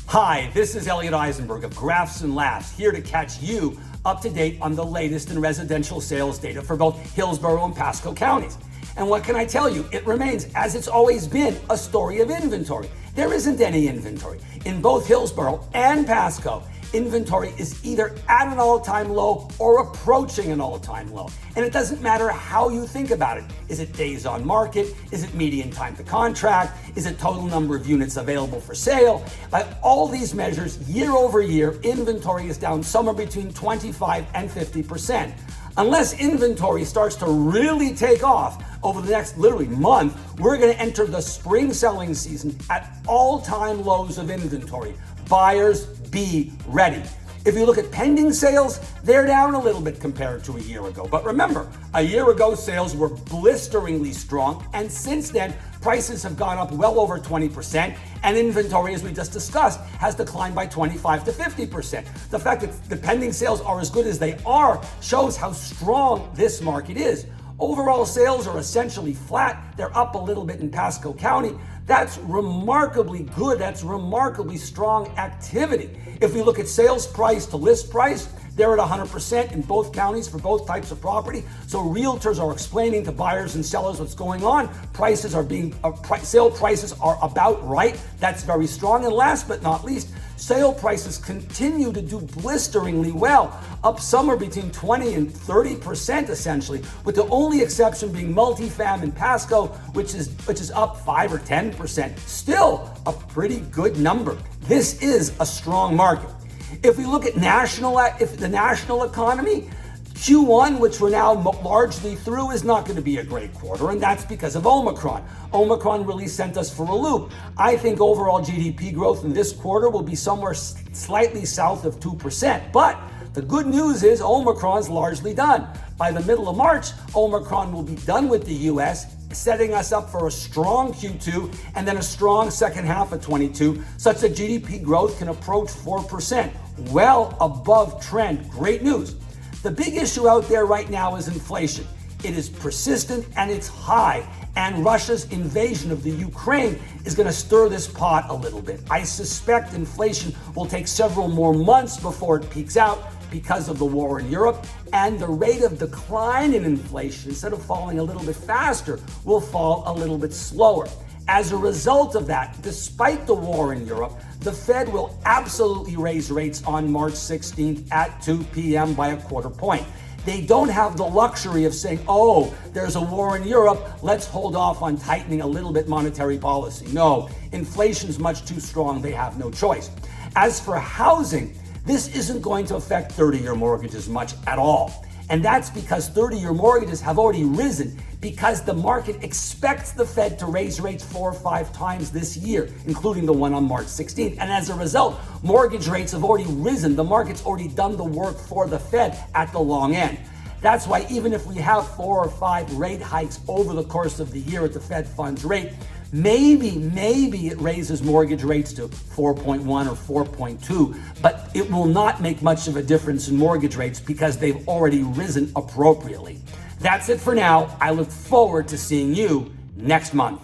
Hi, this is Elliot Eisenberg of Graphs and Laughs, here to catch you up to date on the latest in residential sales data for both Hillsborough and Pasco counties. And what can I tell you? It remains, as it's always been, a story of inventory. There isn't any inventory. In both Hillsborough and Pasco, inventory is either at an all-time low or approaching an all-time low. And it doesn't matter how you think about it. Is it days on market? Is it median time to contract? Is it total number of units available for sale? By all these measures, year over year, inventory is down somewhere between 25 and 50%. Unless inventory starts to really take off over the next literally month, we're going to enter the spring selling season at all-time lows of inventory. Buyers, be ready. If you look at pending sales, they're down a little bit compared to a year ago. But remember, a year ago, sales were blisteringly strong. And since then, prices have gone up well over 20%. And inventory, as we just discussed, has declined by 25 to 50%. The fact that the pending sales are as good as they are shows how strong this market is. Overall sales are essentially flat. They're up a little bit in Pasco County. That's remarkably good. That's remarkably strong activity. If we look at sales price to list price, they're at 100% in both counties for both types of property. So realtors are explaining to buyers and sellers what's going on. Sale prices are about right. That's very strong. And last but not least, sale prices continue to do blisteringly well, up somewhere between 20 and 30% essentially, with the only exception being multifam in Pasco, which is up 5 or 10%. Still a pretty good number. This is a strong market. If we look at the national economy, Q1, which we're now largely through, is not going to be a great quarter, and that's because of Omicron. Omicron really sent us for a loop. I think overall GDP growth in this quarter will be somewhere slightly south of 2%. But the good news is Omicron's largely done. By the middle of March, Omicron will be done with the US, setting us up for a strong Q2 and then a strong second half of 22, such that GDP growth can approach 4%, well above trend. Great news. The big issue out there right now is inflation. It is persistent and it's high, and Russia's invasion of the Ukraine is going to stir this pot a little bit. I suspect inflation will take several more months before it peaks out because of the war in Europe, and the rate of decline in inflation, instead of falling a little bit faster, will fall a little bit slower. As a result of that, despite the war in Europe, the Fed will absolutely raise rates on March 16th at 2 p.m. by a quarter point. They don't have the luxury of saying, oh, there's a war in Europe, let's hold off on tightening a little bit monetary policy. No, inflation's much too strong, they have no choice. As for housing, this isn't going to affect 30-year mortgages much at all. And that's because 30-year mortgages have already risen because the market expects the Fed to raise rates 4 or 5 times this year, including the one on March 16th. And as a result, mortgage rates have already risen. The market's already done the work for the Fed at the long end. That's why even if we have 4 or 5 rate hikes over the course of the year at the Fed funds rate, maybe it raises mortgage rates to 4.1 or 4.2, but it will not make much of a difference in mortgage rates because they've already risen appropriately. That's it for now. I look forward to seeing you next month.